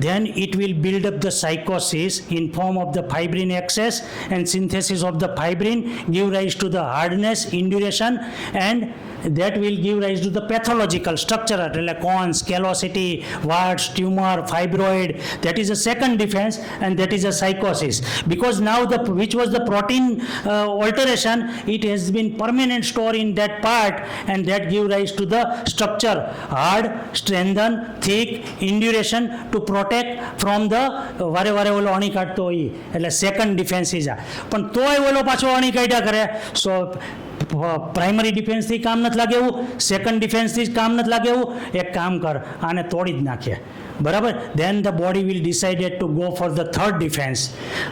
Then it will build up the psychosis in form of the fibrin excess, and synthesis of the fibrin give rise to the hardness, induration, and that will give rise to the pathological structure like cones, callosity, warts, tumor, fibroid. That is a second defense, and that is a psychosis. Because now which was the protein alteration, it has been permanent store in that part, and that give rise to the structure hard, strengthen, thick, induration to protect from the વારે ઓલો અણી કાઢતો હોય. એટલે second defence is આ. પણ તોય ઓલો પાછો અણી કાઢ્યા કરે. સો પ્રાઇમરી ડિફેન્સથી કામ નથી લાગે એવું, સેકન્ડ ડિફેન્સથી કામ નથી લાગે એવું. એક કામ કર, આને તોડી જ નાખે. બરાબર. Then the body will decided to go for the third defence.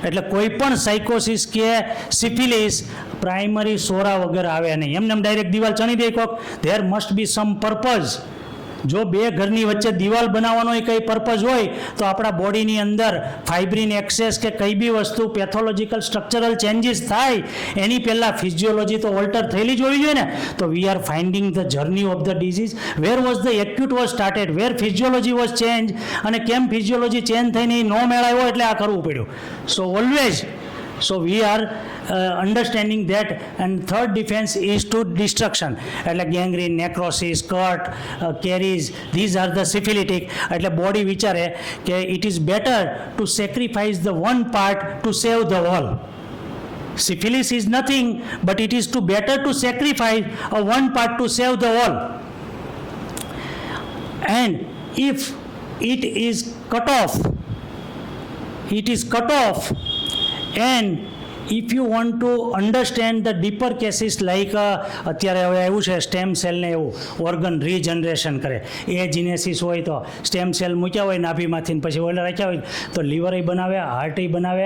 એટલે કોઈ પણ સાયકોસિસ કે સિફિલિસ પ્રાઇમરી સોરા વગર આવે નહીં. એમને ડાયરેક્ટ દિવાલ ચણી દે કોક. There must be some purpose. જો બે ઘરની વચ્ચે દિવાલ બનાવવાનો એ કંઈ પર્પઝ હોય તો આપણા બોડીની અંદર ફાઇબ્રિન એક્સેસ કે કંઈ બી વસ્તુ પેથોલોજીકલ સ્ટ્રક્ચરલ ચેન્જીસ થાય એની પહેલાં ફિઝિયોલોજી તો ઓલ્ટર થયેલી જ હોવી જોઈએ ને. તો we are finding the journey of the disease, where was the acute was started, where physiology was change, અને કેમ ફિઝિયોલોજી ચેન્જ થઈને ન મેળાયો એટલે આ કરવું પડ્યું. સો always we are understanding that. And third defense is to destruction. એટલે gangrene, necrosis, cut, caries, these are the syphilitic. એટલે બોડી વિચારે કે it is better to sacrifice the one part to save the whole. Syphilis is nothing but it is better to sacrifice one part to save the whole. And if it is cut off, and if you want to understand the deeper cases like અત્યારે હવે આવ્યું છે stem સેલને એવું organ regeneration કરે. એ genesis હોય તો stem cell મૂક્યા હોય નાભીમાંથી, પછી ઓલા રાખ્યા હોય તો લીવર બનાવે, હાર્ટ બનાવે,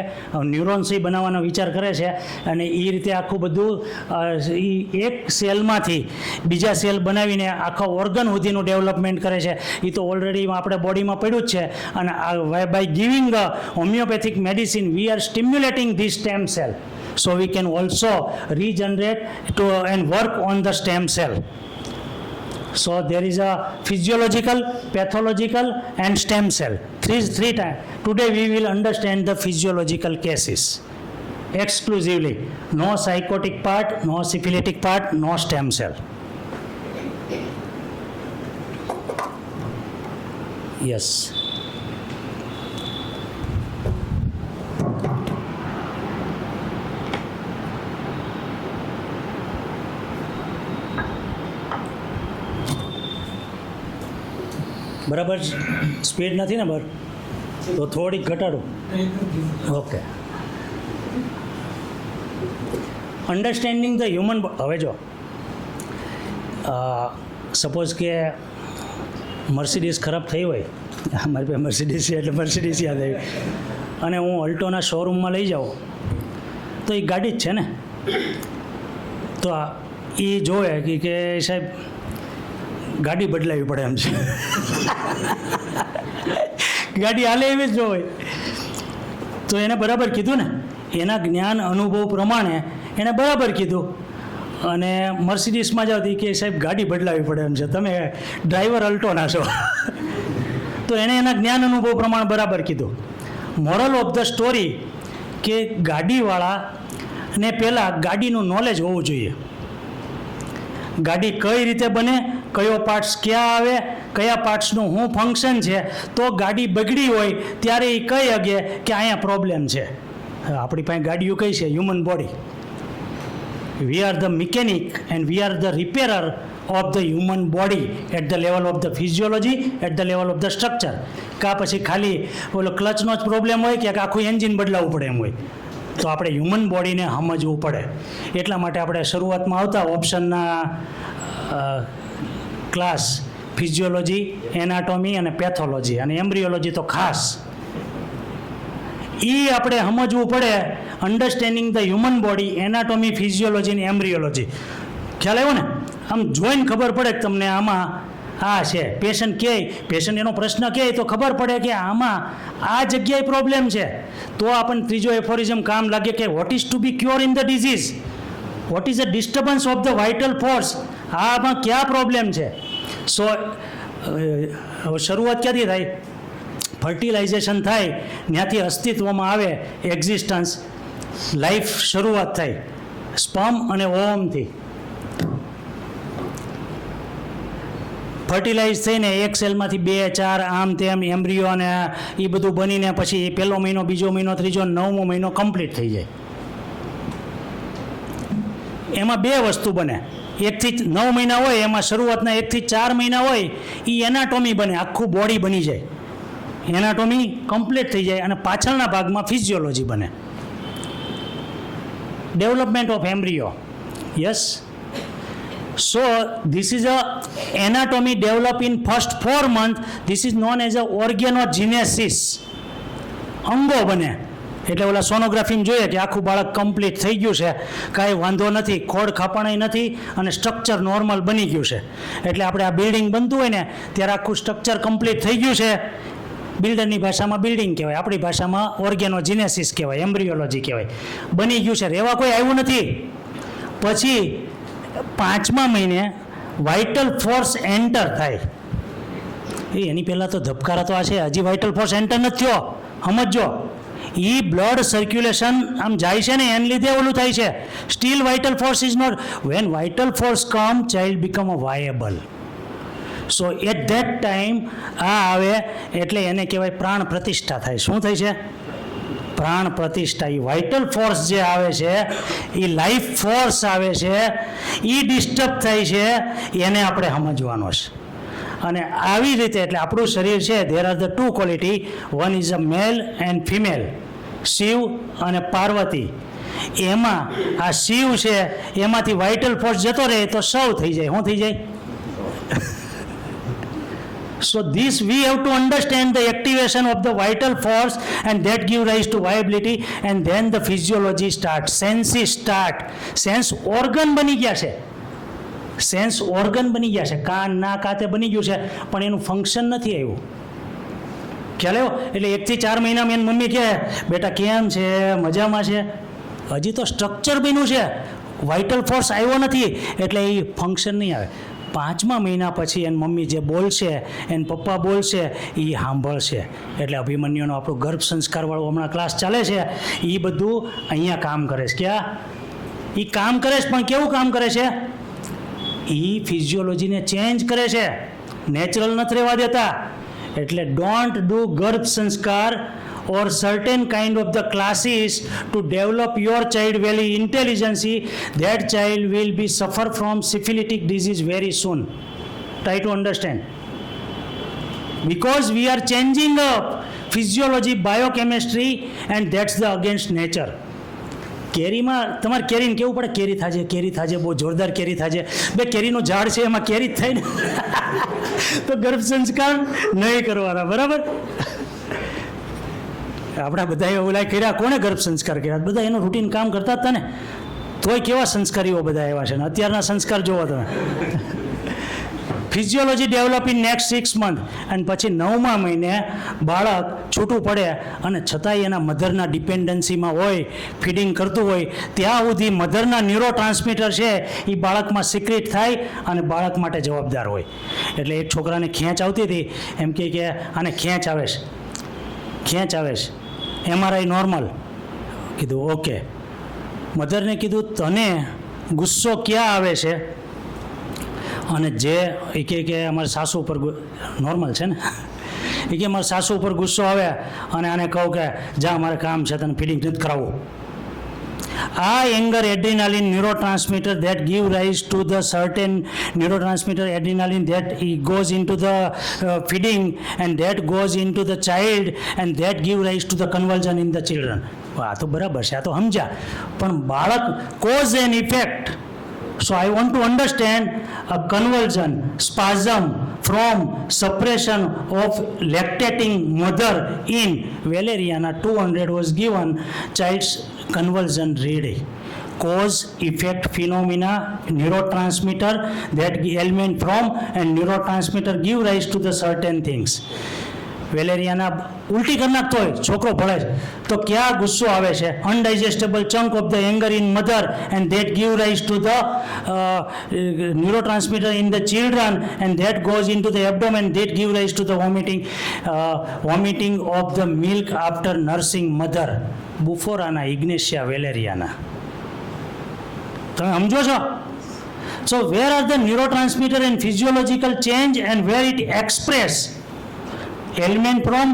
ન્યુરોન્સ બનાવવાનો વિચાર કરે છે. અને એ રીતે આખું બધું એક સેલમાંથી બીજા સેલ બનાવીને આખા ઓર્ગન સુધીનું ડેવલપમેન્ટ કરે છે. એ તો ઓલરેડી આપણે બોડીમાં પડ્યું જ છે. અને by giving homeopathic medicine we are stimulating this stem cell. So we can also regenerate and work on the stem cell. So there is a physiological, pathological and stem cell. Three times. Today we will understand the physiological cases exclusively. No psychotic part, no syphilitic part, no stem cell. Yes. બરાબર. Speed નથી ને બર તો થોડીક ઘટાડો. Okay. Understanding the human. હવે જો suppose કે મર્સિડીઝ ખરાબ થઈ હોય, મારી પાસે મર્સિડીઝ છે એટલે મર્સિડીઝ યાદ આવી, અને હું અલ્ટોના શોરૂમમાં લઈ જાઉં તો એ ગાડી જ છે ને. તો એ જોવે કે સાહેબ ગાડી બદલાવી પડે એમ છે. ગાડી હાલે એવી જ હોય તો એને બરાબર કીધું ને, એના જ્ઞાન અનુભવ પ્રમાણે એણે બરાબર કીધું. અને મર્સિડીઝમાં જાવ કે સાહેબ ગાડી બદલાવી પડે એમ છે, તમે ડ્રાઈવર અલ્ટોના છો. તો એણે એના જ્ઞાન અનુભવ પ્રમાણે બરાબર કીધું. મોરલ ઓફ ધ સ્ટોરી કે ગાડીવાળાને પહેલાં ગાડીનું નોલેજ હોવું જોઈએ. ગાડી કઈ રીતે બને, કયો પાર્ટ્સ ક્યાં આવે, કયા પાર્ટ્સનું શું ફંક્શન છે. તો ગાડી બગડી હોય ત્યારે એ કહી શકે કે અહીંયા પ્રોબ્લેમ છે. આપણી પાસે ગાડીઓ કઈ છે? Human body. We are the mechanic and we are the repairer of the human body at the level of the physiology, at the level of the structure. કાં પછી ખાલી ઓલો ક્લચનો જ પ્રોબ્લેમ હોય કે આખું એન્જિન બદલાવવું પડે એમ હોય. તો આપણે હ્યુમન બોડીને સમજવું પડે. એટલા માટે આપણે શરૂઆતમાં આવતા ઓપ્શનના ક્લાસ ફિઝિયોલોજી, એનાટોમી અને પેથોલોજી અને એમ્બ્રિયોલોજી તો ખાસ એ આપણે સમજવું પડે. Understanding the human body, anatomy, physiology અને એમ્બ્રિયોલોજી. ખ્યાલ આવ્યો ને? આમ જોઈને ખબર પડે કે તમને આમાં આ છે. પેશન્ટ એનો પ્રશ્ન કહે તો ખબર પડે કે આમાં આ જગ્યાએ પ્રોબ્લેમ છે. તો આપણને ત્રીજો એફોરિઝમ કામ લાગે કે what is to be cure in the disease, what is the disturbance of the vital force. આમાં ક્યાં પ્રોબ્લેમ છે? સો શરૂઆત ક્યાંથી થાય? ફર્ટિલાઇઝેશન થાય ત્યાંથી અસ્તિત્વમાં આવે એક્ઝિસ્ટન્સ, લાઈફ શરૂઆત થાય સ્પર્મ અને ઓવમથી. ફર્ટિલાઇઝ થઈને એક સેલમાંથી 2, 4 આમ તેમ એમ્બ્રિયો અને એ બધું બનીને પછી પહેલો મહિનો, બીજો મહિનો, ત્રીજો, 9મો મહિનો કમ્પ્લીટ થઈ જાય. એમાં 2 વસ્તુ બને. 1 થી 9 મહિના હોય એમાં શરૂઆતના 1 થી 4 મહિના હોય એ એનાટોમી બને, આખું બોડી બની જાય, એનાટોમી કમ્પ્લીટ થઈ જાય. અને પાછળના ભાગમાં ફિઝિયોલોજી બને, development of embryo. Yes. So this is a anatomy develop in first 4 months. This is known as a organogenesis. અંગો બને એટલે ઓલા સોનોગ્રાફીમાં જોઈએ કે આખું બાળક કમ્પ્લીટ થઈ ગયું છે, કાંઈ વાંધો નથી, ખોડ ખાપણાઈ નથી અને સ્ટ્રક્ચર નોર્મલ બની ગયું છે. એટલે આપણે આ બિલ્ડિંગ બનતું હોય ને ત્યારે આખું સ્ટ્રક્ચર કમ્પ્લીટ થઈ ગયું છે. બિલ્ડરની ભાષામાં બિલ્ડિંગ કહેવાય, આપણી ભાષામાં ઓર્ગેનોજિનેસિસ કહેવાય, એમ્બ્રિયોલોજી કહેવાય. બની ગયું છે, રહેવા કોઈ આવ્યું નથી. પછી 5મા મહિને વાઇટલ ફોર્સ એન્ટર થાય. એની પહેલાં તો ધબકારા તો આ છે, હજી વાઇટલ ફોર્સ એન્ટર નથી થયો. સમજો, એ બ્લડ સર્ક્યુલેશન આમ જાય છે ને એને લીધે ઓલું થાય છે. Still vital force is not. When vital force come, child become a viable. So at that time આ આવે એટલે એને કહેવાય પ્રાણ પ્રતિષ્ઠા થાય. શું થાય છે? પ્રાણ પ્રતિષ્ઠા. એ વાઇટલ ફોર્સ જે આવે છે, એ લાઈફ ફોર્સ આવે છે, એ ડિસ્ટર્બ થાય છે, એને આપણે સમજવાનો છે. અને આવી રીતે એટલે આપણું શરીર છે, there are the 2 quality, one is a male and female, Shiva અને પાર્વતી. એમાં આ શિવ છે એમાંથી વાઇટલ ફોર્સ જતો રહે તો સૌ થઈ જાય. શું થઈ જાય? So this we have to understand the activation of the vital force and that give rise to viability, and then the physiology starts, senses start. Sense organ બની ગયા છે, સેન્સ ઓર્ગન બની ગયા છે, કાન, નાક, આ તે બની ગયું છે, પણ એનું ફંક્શન નથી આવ્યું. ખ્યાલ આવ્યો? એટલે 1 થી 4 મહિનામાં એની મમ્મી કહે બેટા કેમ છે, મજામાં છે, હજી તો સ્ટ્રક્ચર બન્યું છે, વાઇટલ ફોર્સ આવ્યો નથી, એટલે એ ફંક્શન નહીં આવે. 5મા મહિના પછી એની મમ્મી જે બોલશે, એને પપ્પા બોલશે, એ સાંભળશે. એટલે અભિમન્યુનો આપણો ગર્ભ સંસ્કારવાળો હમણાં ક્લાસ ચાલે છે, એ બધું અહીંયા કામ કરે છે. ક્યાં એ કામ કરે છે? પણ કેવું કામ કરે છે? એ ફિઝિયોલોજીને ચેન્જ કરે છે, નેચરલ નથી રહેવા દેતા. એટલે ડોન્ટ ડુ ગર્ભ સંસ્કાર or certain kind of the classes to develop your child very intelligently. That child will be suffer from syphilitic disease very soon. Try to understand, because we are changing up physiology, biochemistry, and that's the against nature. કેરીમાં તમારે કેરીને કેવું પડે, કેરી થાજે, કેરી થાજે, બહુ જોરદાર કેરી થાજે. બે કેરીનું ઝાડ છે એમાં કેરી જ થાય ને તો ગર્ભ સંસ્કાર નહીં કરવાના, બરાબર? આપણા બધાએ ઓલા કર્યા, કોણે ગર્ભ સંસ્કાર કર્યા? બધા એનું રૂટીન કામ કરતા હતા ને, તોય કેવા સંસ્કારીઓ બધા એવા છે ને. અત્યારના સંસ્કાર જોવો તમે. Physiology develop in next 6 months, અને પછી 9મા મહિને બાળક છૂટું પડે અને છતાંય એના મધરના ડિપેન્ડન્સીમાં હોય, ફીડિંગ કરતું હોય, ત્યાં સુધી મધરના ન્યુરો ટ્રાન્સમીટર છે એ બાળકમાં સિક્રેટ થાય અને બાળક માટે જવાબદાર હોય. એટલે એક છોકરાને ખેંચ આવતી હતી, એમ કે આને ખેંચ આવે છે, ખેંચ આવે છે, MRI નોર્મલ. કીધું ઓકે. મધરને કીધું તને ગુસ્સો ક્યાં આવે છે? અને જે એ કે અમારા સાસુ ઉપર નોર્મલ છે ને, એ કે મારા સાસુ ઉપર ગુસ્સો આવે અને આને કહું કે જા મારે કામ છે, તને ફીડિંગ નથી કરાવવું. આ anger adrenaline neurotransmitter that give rise to the certain neurotransmitter adrenaline that goes into the feeding, and that goes into the child, and that give rise to the convulsion in the children. આ તો બરાબર છે, આ તો સમજ્યા, પણ બાળક cause and effect. So I want to understand a convulsion, spasm from suppression of lactating mother in Valeriana 200 was given, child's convulsion ready. Cause, effect, phenomena, neurotransmitter that element from and neurotransmitter give rise to the certain things. વેલેરિયાના ઉલટી કરી નાખતો હોય છોકરો ભળે છે તો ક્યાં ગુસ્સો આવે છે? Undigestible chunk of the anger in mother and that give rise to the neurotransmitter in the children and that goes into the abdomen, that give rise to the vomiting of the milk after nursing mother. Bufo rana Ignatia Valeriana. તમે સમજો છો? So where are the neurotransmitter and physiological change and where it express? Element from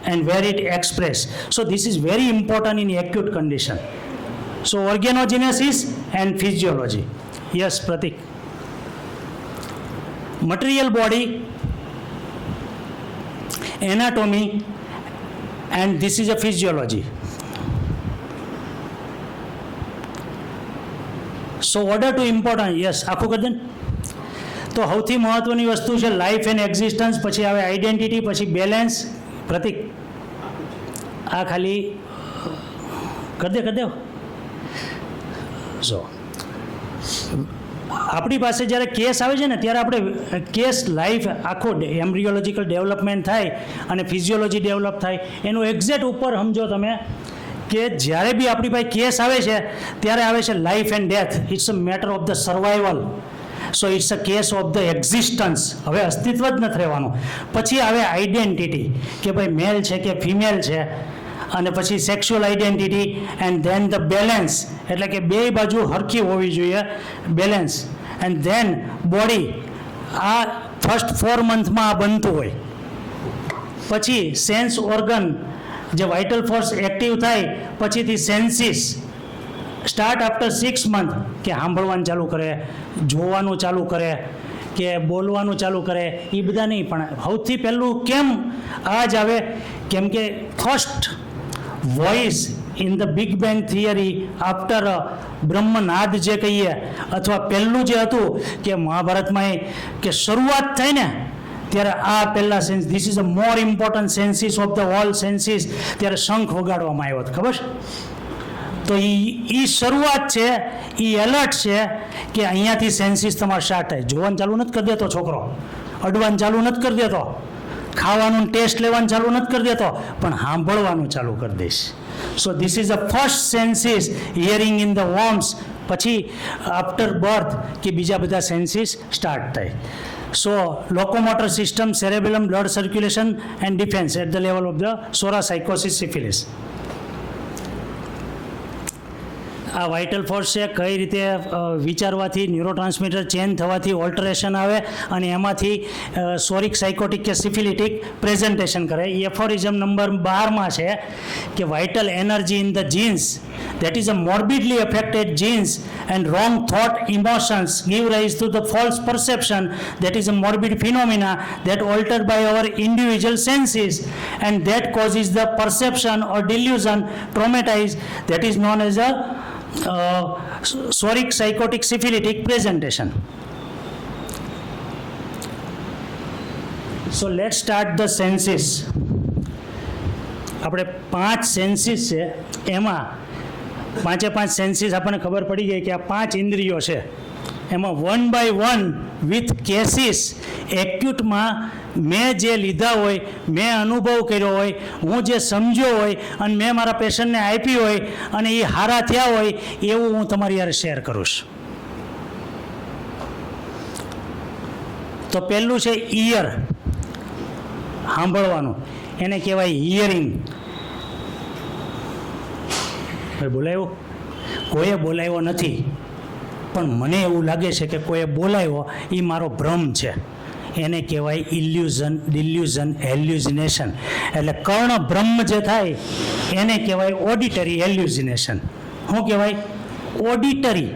and where it express. So this is very important in acute condition. So organogenesis and physiology. Yes, Pratik. Material body, anatomy, and this is a physiology. So order to important. Yes, આખું કરી દે. તો સૌથી મહત્વની વસ્તુ છે life and existence, પછી આવે identity, પછી બેલેન્સ. પ્રતિક આ ખાલી કરી દે. જો આપણી પાસે જ્યારે કેસ આવે છે ને ત્યારે આપણે કેસ લાઈફ આખો એમ્બ્રિયોલોજિકલ ડેવલપમેન્ટ થાય અને ફિઝિયોલોજી ડેવલપ થાય એનું એક્ઝેક્ટ ઉપર સમજો તમે કે જ્યારે બી આપણી પાસે કેસ આવે છે ત્યારે આવે છે life and death. It's a matter of the survival. So it's a case of the existence. હવે અસ્તિત્વ જ નથી રહેવાનું. પછી આવે આઈડેન્ટિટી કે ભાઈ મેલ છે કે ફિમેલ છે, અને પછી sexual identity and then the balance, એટલે કે બે બાજુ હરખી હોવી જોઈએ, બેલેન્સ. And then body. આ ફર્સ્ટ 4 મંથમાં આ બનતું હોય. પછી સેન્સ ઓર્ગન, જે વાઇટલ ફોર્સ એક્ટિવ થાય પછીથી સેન્સીસ સ્ટાર્ટ આફ્ટર 6 મંથ, કે સાંભળવાનું ચાલુ કરે, જોવાનું ચાલુ કરે, કે બોલવાનું ચાલુ કરે. એ બધા નહીં, પણ સૌથી પહેલું કેમ આ જ આવે? કેમ કે first voice in the big bang theory after બ્રહ્મનાદ જે કહીએ, અથવા પહેલું જે હતું કે મહાભારતમાં કે શરૂઆત થાય ને ત્યારે આ પહેલા sense, this is a more important senses of the all senses, ત્યારે શંખ વગાડવામાં આવ્યો હતો. ખબર છે? તો એ શરૂઆત છે, એ એલર્ટ છે કે અહીંયાથી સેન્સીસ તમારે સ્ટાર્ટ થાય. જોવાનું ચાલુ નથી કરી દેતો છોકરો, અડવાનું ચાલુ નથી કરી દેતો, ખાવાનું ટેસ્ટ લેવાનું ચાલુ નથી કરી દેતો, પણ સાંભળવાનું ચાલુ કરી દઈશ. So this is the first senses, hearing in the worms. પછી આફ્ટર બર્થ કે બીજા બધા સેન્સીસ સ્ટાર્ટ થાય. So locomotor system, cerebellum, blood circulation and defence at the level of the psora sycosis syphilis. આ વાઇટલ ફોર્સ છે, કઈ રીતે વિચારવાથી neurotransmitter change થવાથી ઓલ્ટરેશન આવે અને એમાંથી સોરિક સાયકોટિક કે સિફિલિટિક પ્રેઝન્ટેશન કરે. એફોરિઝમ નંબર 12માં છે કે vital energy in the jeans, that is a morbidly affected genes and wrong thought emotions give rise to the false perception, that is a morbid phenomena that altered by our individual senses and that causes the perception or delusion traumatized, that is known as a soric psychotic syphilitic presentation. So let's start the senses. આપણે 5 senses છે, એમાં 5 senses આપણને ખબર પડી ગઈ કે આ 5 ઇન્દ્રિયો છે. એમાં 1 by 1 વિથ કેસીસ એક્યુટમાં મેં જે લીધા હોય, મેં અનુભવ કર્યો હોય, હું જે સમજ્યો હોય અને મેં મારા પેશન્ટને આપી હોય અને એ હારા થયા હોય એવું હું તમારી યાર શેર કરું છું. તો પહેલું છે ઇયર, સાંભળવાનું, એને કહેવાય હિયરિંગ. બોલાવ્યો? કોઈએ બોલાવ્યો નથી, પણ મને એવું લાગે છે કે કોઈએ બોલાવ્યો, એ મારો ભ્રમ છે. એને કહેવાય ઇલ્યુઝન, ડિલ્યુઝન, હેલ્યુઝિનેશન. એટલે કર્ણ બ્રહ્મ જે થાય એને કહેવાય ઓડિટરી હેલ્યુઝિનેશન. શું કહેવાય? ઓડિટરી.